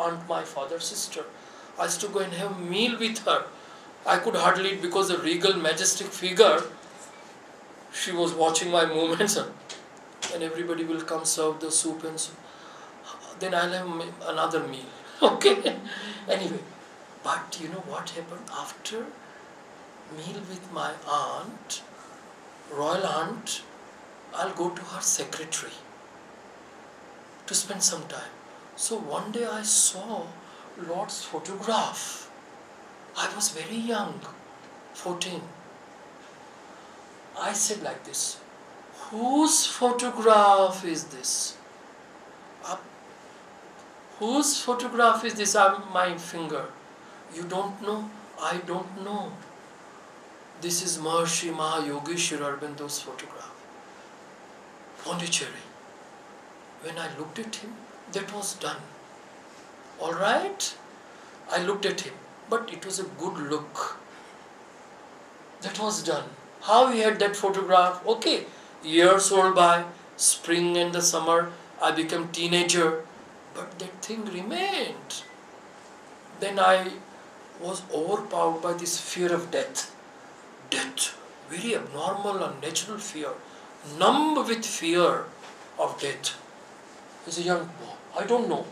aunt, my father's sister. I used to go and have a meal with her. I could hardly eat because the regal, majestic figure, she was watching my movements, and everybody will come serve the soup and so. Then I'll have another meal. Okay? Anyway, but you know what happened? After meal with my aunt, royal aunt, I'll go to her secretary to spend some time. So one day I saw Lord's photograph. I was very young, 14. I said like this, whose photograph is this? Whose photograph is this? My finger. You don't know? I don't know. This is Maharishi Mahayogi Sri Aurobindo's photograph. Pondicherry. When I looked at him, that was done. Alright? I looked at him, but it was a good look. That was done. How he had that photograph? Okay, years rolled by, spring and the summer, I became teenager, but that thing remained. Then I was overpowered by this fear of death. Death, very abnormal, unnatural fear. Numb with fear of death. As a young boy, I don't know.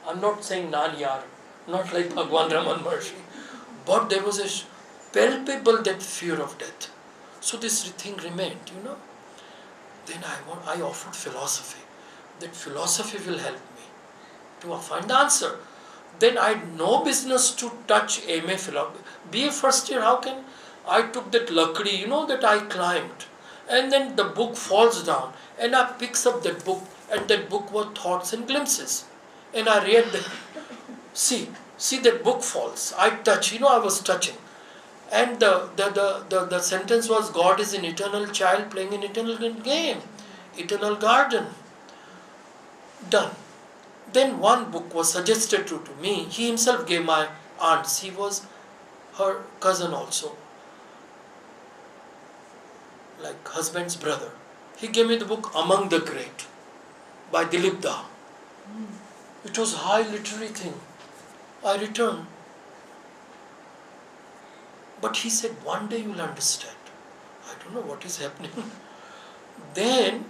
I'm not saying Nan Yar, not like Bhagwan Raman Maharshi. But there was a palpable that fear of death. So this thing remained, you know. Then I offered philosophy. That philosophy will help me to find the answer. Then I had no business to touch MA philosophy. BA first year, how can I took that lakdi, you know, that I climbed. And then the book falls down. And I picks up that book. And that book was Thoughts and Glimpses. And I read that. See that book falls. I touch, you know, I was touching. And the sentence was, God is an eternal child playing an eternal game. Eternal garden. Done. Then one book was suggested to me. He himself gave my aunts. He was her cousin also. Like husband's brother. He gave me the book Among the Great by Dilip Da. It was a high literary thing. I returned. But he said, one day you will understand. I don't know what is happening. Then,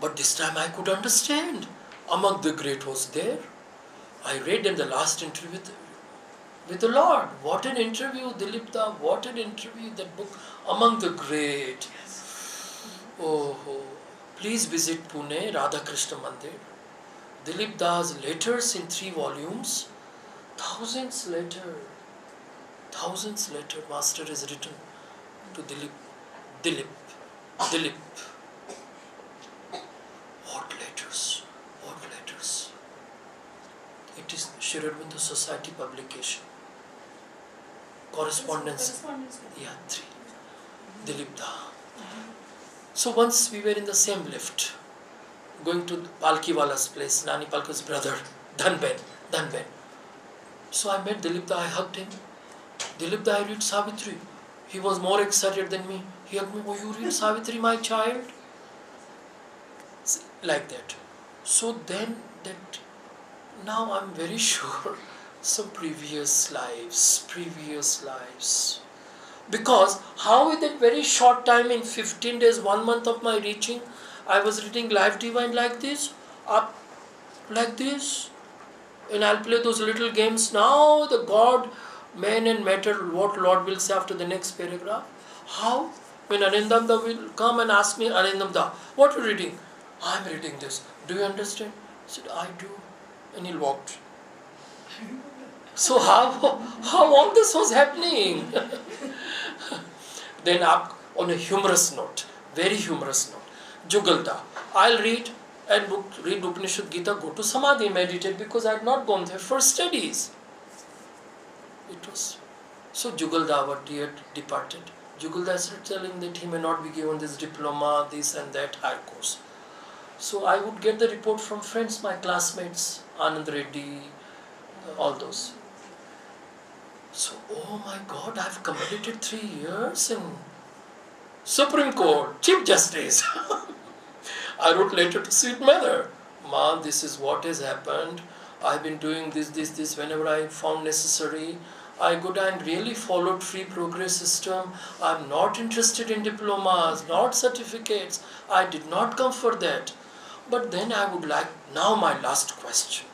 but this time I could understand. Among the Great was there. I read in the last interview with the Lord. What an interview, Dilip Da. What an interview, that book, Among the Great. Oh, please visit Pune, Radha Krishna Mandir. Dilip Da's letters in 3 volumes. Thousands later, Master has written to Dilip. What letters? It is Sri Aurobindo Society publication. Correspondence. Yeah, 3. Dilip Da. So once we were in the same lift, going to Palkiwala's place, Nani Palki's brother, Dhanben. So I met Dilip Da, I hugged him. Dilip Da, I read Savitri. He was more excited than me. He hugged me, oh, you read Savitri, my child? Like that. So then now I'm very sure some previous lives. Because how in that very short time, in 15 days, 1 month of my reaching, I was reading Life Divine like this, up like this, and I'll play those little games. Now the God, man and matter, what Lord will say after the next paragraph. How? When Arindamda will come and ask me, Arindamda, what are you reading? I'm reading this. Do you understand? I said, I do. And he walked. So how all this was happening? Then up on a humorous note, very humorous note, Jugalda. I'll read Upanishad Gita, go to Samadhi, meditate, because I had not gone there for studies. It was. So Jugalda, our dear, departed. Jugalda started telling that he may not be given this diploma, this and that, higher course. So I would get the report from friends, my classmates, Anand Reddy, all those. So, oh my God, I've completed 3 years in Supreme Court, Chief Justice. I wrote letter to Sweet Mother. Ma, this is what has happened. I've been doing this whenever I found necessary. I could and really followed free progress system. I'm not interested in diplomas, not certificates. I did not come for that. But then I would like, now my last question.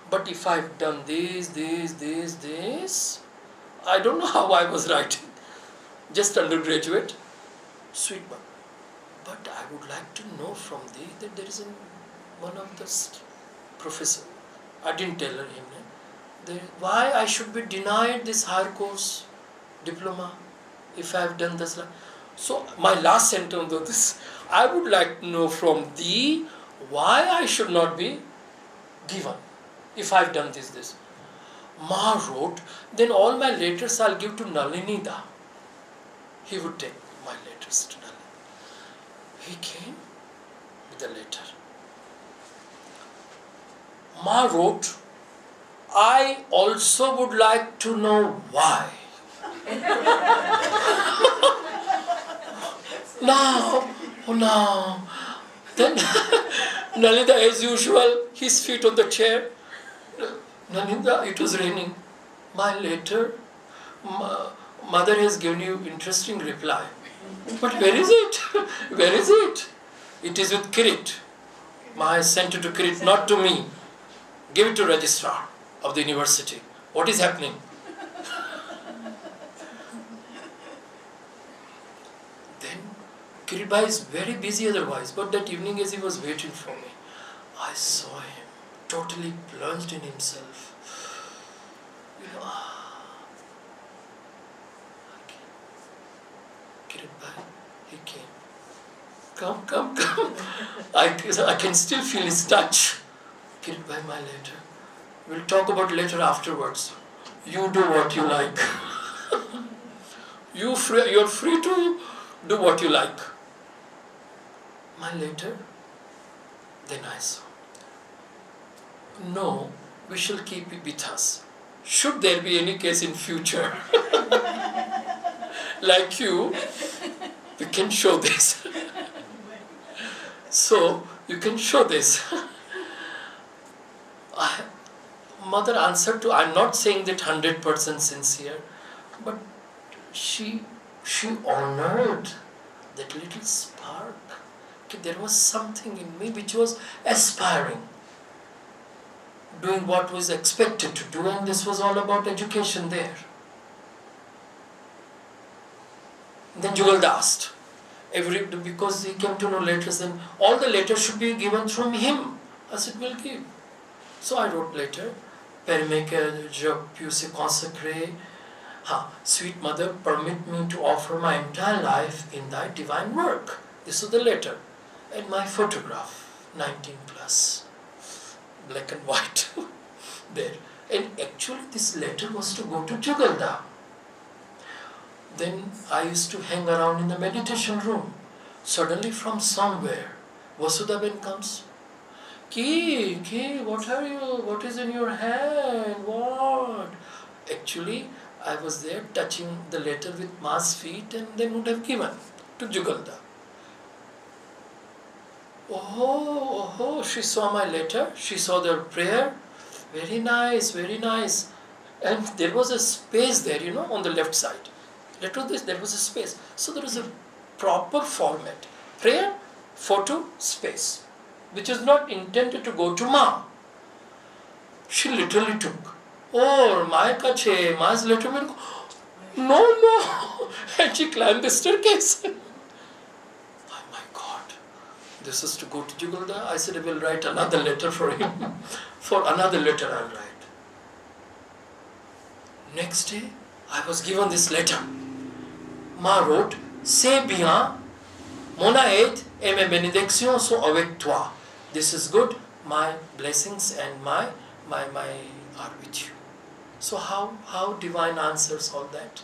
But if I've done this, I don't know how I was writing. Just undergraduate, sweet but. But I would like to know from thee that there is one of the professor. I didn't tell him why I should be denied this higher course diploma if I have done this. So my last sentence of this, I would like to know from thee why I should not be given if I have done this. Ma wrote, then all my letters I'll give to Nalinida. He would take my letters to Nalini. He came with a letter. Ma wrote, I also would like to know why. Now. Then Nalida, as usual, his feet on the chair. Nalida, it was raining. My letter, mother has given you interesting reply. But where is it? Where is it? It is with Kirit. Ma has sent it to Kirit, not to me. Give it to registrar of the university. What is happening? Then Kirit is very busy otherwise, but that evening as he was waiting for me, I saw him totally plunged in himself. Kirit, he came. Come. I can still feel his touch. Kirit, my letter. We'll talk about later afterwards. You do what you like. You're free to do what you like. My letter? Then I saw. No, we shall keep it with us. Should there be any case in future, like you, we can show this. So, you can show this. Mother answered to, I'm not saying that 100% sincere, but she honored that little spark. Okay, there was something in me which was aspiring, doing what was expected to do, and this was all about education there. Then Jugal asked, because he came to know letters, then all the letters should be given from him. I said, we'll give. So I wrote later, Père que je puisse consacrer, sweet mother, permit me to offer my entire life in thy divine work. This was the letter. And my photograph, 19 plus, black and white, there. And actually this letter was to go to Jugalda. Then I used to hang around in the meditation room. Suddenly from somewhere, Vasudaben comes. Ki, what is in your hand? What? Actually, I was there touching the letter with Ma's feet and then would have given to Jugalda. Oh, she saw my letter, she saw the prayer. Very nice. And there was a space there, on the left side. There was a space. So there was a proper format. Prayer, photo, space, which is not intended to go to Ma. She literally took. Oh, Ma's letter will go. No. And she climbed the staircase. Oh my God. This is to go to Jugalda. I said I will write another letter for him. For another letter I'll write. Next day, I was given this letter. Ma wrote, C'est bien, mon aide et mes bénédictions sont avec toi. This is good, my blessings and my are with you. So how divine answers all that?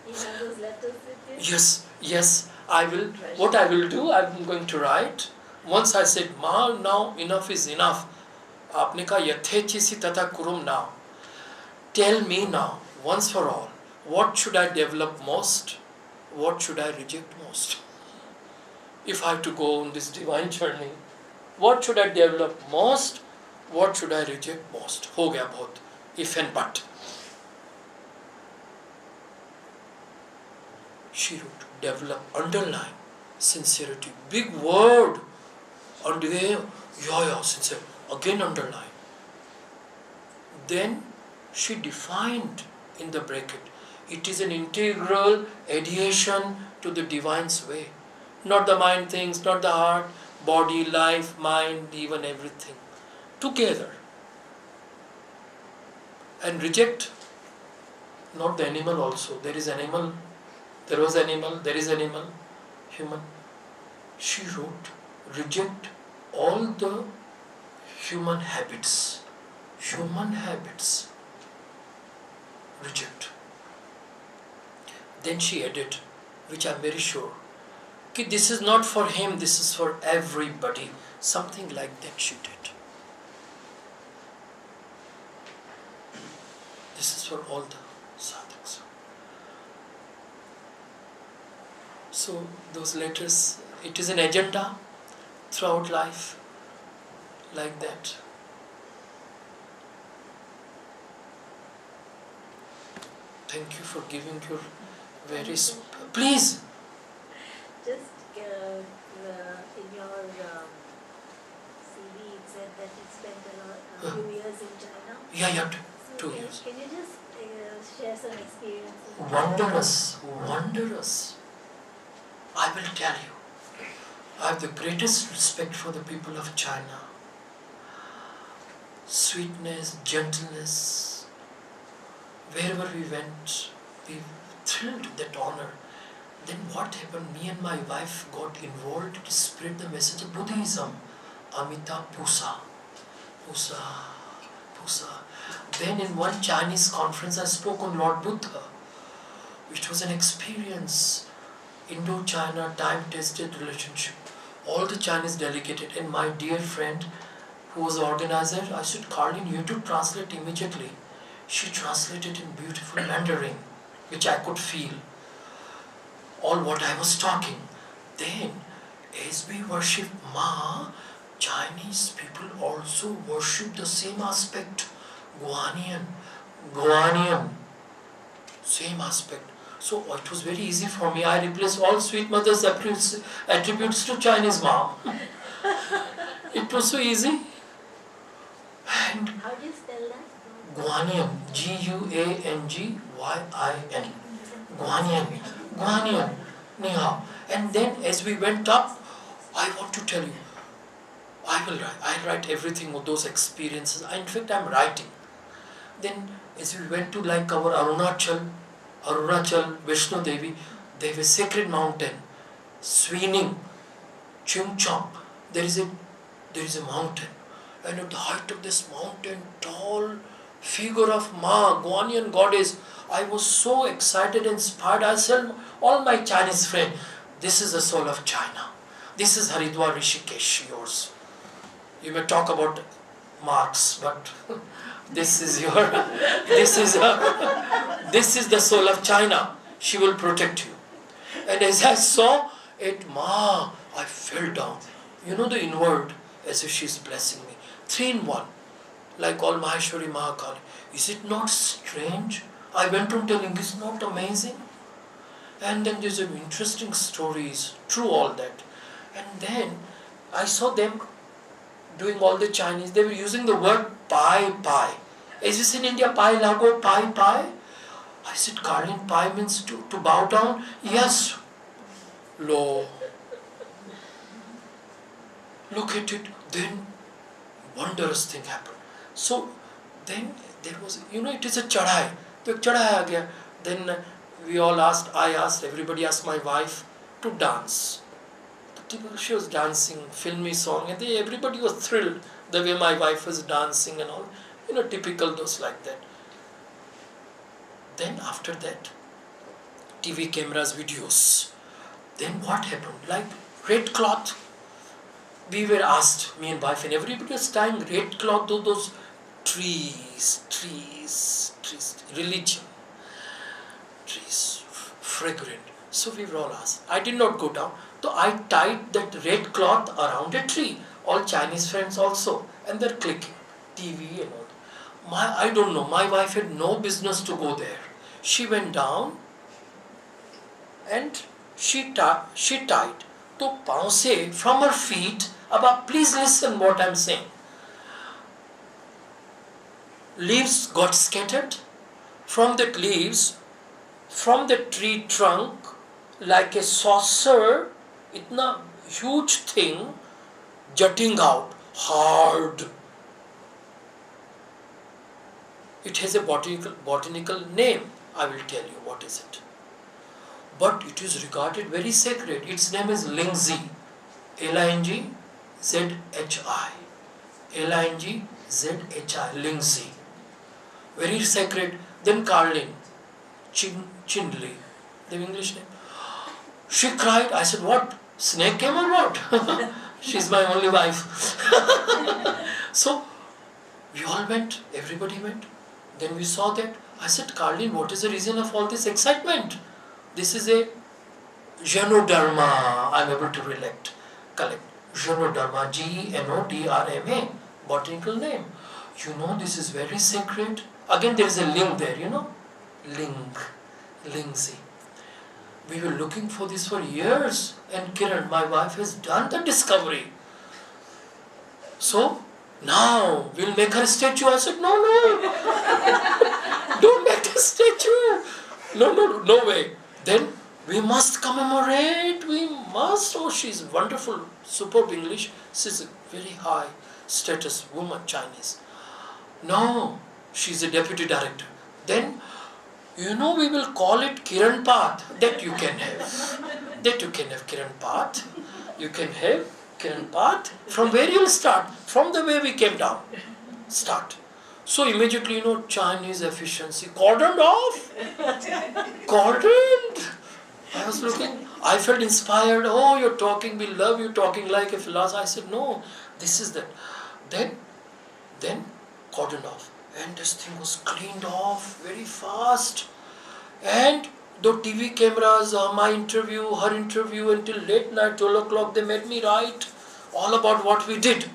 You have those letters with you? Yes, I will. What I will do, I'm going to write. Once I said, Ma, now enough is enough. Aapne ka yathechisi tata kurum now. Tell me now, once for all, what should I develop most? What should I reject most? If I have to go on this divine journey, What should I develop most? What should I reject most? हो गया बहुत. If and but. She wrote, develop, underline, sincerity. Big word. Yeah, sincere. Again underline. Then she defined in the bracket, it is an integral adhesion to the divine's way. Not the mind things, not the heart, body, life, mind, even everything. Together. And reject not the animal also. There is animal, there was animal, there is animal, human. She wrote, reject all the human habits. Human habits. Reject. Then she added, which I am very sure, that this is not for him, this is for everybody. Something like that she did. This is for all the sadhaks. So those letters, it is an agenda throughout life, like that. Thank you for giving your very... Please! Just in your CV, it said that you spent a few years in China. Yeah, So 2 years. Can you just share some experiences? Wondrous. I will tell you. I have the greatest respect for the people of China. Sweetness, gentleness. Wherever we went, we thrilled with that honor. Then what happened? Me and my wife got involved to spread the message of Buddhism. Amita Pusa. Then in one Chinese conference I spoke on Lord Buddha, which was an experience. Indo-China time-tested relationship. All the Chinese delegated and my dear friend who was the organizer, I said, Carlin, you have to translate immediately. She translated in beautiful Mandarin, which I could feel. All what I was talking. Then, as we worship Ma, Chinese people also worship the same aspect. Guanian. Same aspect. So it was very easy for me. I replaced all sweet mother's attributes to Chinese mom. It was so easy. And How do you spell that? Guanian. Guangyin. Guanian. Ni hao. And then as we went up, I want to tell you, I write everything of those experiences. In fact, I'm writing. Then as we went to like our Arunachal, Vishnu Devi, they have a sacred mountain, Sweening, Chungchong. There is a mountain. And at the height of this mountain, tall figure of Ma, Guanyin goddess, I was so excited and inspired. I said, all my Chinese friends, this is the soul of China. This is Haridwar Rishikesh, yours. You may talk about Marx, but this is the soul of China. She will protect you. And as I saw it, Ma, I fell down. You know the inward, as if she's blessing me. 3 in 1, like all Maheshwari Mahakali. Is it not strange? I went on telling, it's not amazing? And then there's some interesting stories through all that. And then I saw them doing all the Chinese. They were using the word pai. Is this in India, pai lago, pai? I said, Carlin, pai means to bow down? Yes. Lo. Look at it. Then wondrous thing happened. So then there was, it is a chadhai. तो एक चढ़ाई आ गया. Then everybody asked my wife to dance. She was dancing, filmy song, and everybody was thrilled the way my wife was dancing and all. Typical those like that. Then after that, TV cameras, videos. Then what happened? Like red cloth. We were asked, me and wife, and everybody was tying red cloth to those trees, religion, trees, fragrant. So we were all asked. I did not go down. So I tied that red cloth around a tree. all Chinese friends also, and they're clicking TV and all. I don't know, my wife had no business to go there. She went down and she tied to paunce from her feet. Abba, please listen what I'm saying. Leaves got scattered. From the leaves, from the tree trunk, like a saucer, itna huge thing jutting out, hard. It has a botanical name. I will tell you what is it. But it is regarded very sacred. Its name is Lingzi. Lingzhi. Lingzhi. Lingzi. Very sacred. Then Carlin. Chinley. The English name. She cried. I said, what? Snake came or what? She's my only wife. So, we all went. Everybody went. Then we saw that. I said, Carlin, what is the reason of all this excitement? This is a Genoderma. I'm able to collect. Genoderma. Genodrma. Botanical name. You know, this is very sacred. Again, there is a ling there, you know. Lingzi. We were looking for this for years. And Kiran, my wife, has done the discovery. So, now we'll make her a statue. I said, no. Don't make a statue. No way. Then we must commemorate. We must. Oh, she's wonderful. Superb English. She's a very high status woman, Chinese. No, she's a deputy director. Then, you know, we will call it Kiran Path. That you can have. Kiran Path. You can have Kiran Path. From where you'll start? From the way we came down. Start. So immediately, you know, Chinese efficiency. Cordoned off. Cordoned. I was looking. I felt inspired. Oh, you're talking. We love you talking like a philosopher. I said, no, this is that. Then cordoned off. And this thing was cleaned off very fast. And the TV cameras, my interview, her interview, until late night, 12 o'clock, they made me write all about what we did.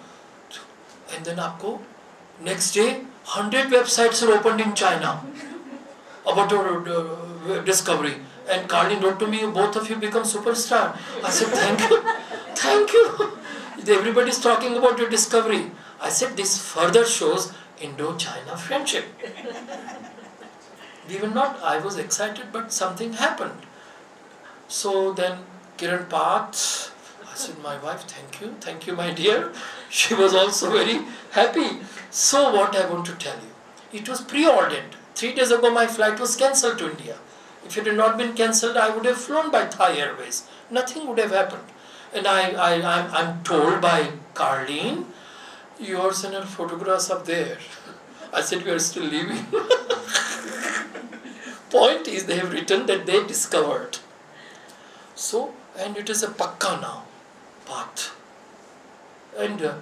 And then next day, 100 websites are opened in China about our discovery. And Carlin wrote to me, both of you become superstar. I said, thank you. Everybody's talking about your discovery. I said, this further shows Indo-China friendship. I was excited, but something happened. So then Kiran Path, I said, my wife, thank you, my dear. She was also very happy. So what I want to tell you, it was preordained. 3 days ago, my flight was cancelled to India. If it had not been cancelled, I would have flown by Thai Airways. Nothing would have happened. And I'm told by Carlene, yours and her photographs are there. I said, we are still leaving. Point is, they have written that they discovered. So, and it is a pakka now, path. And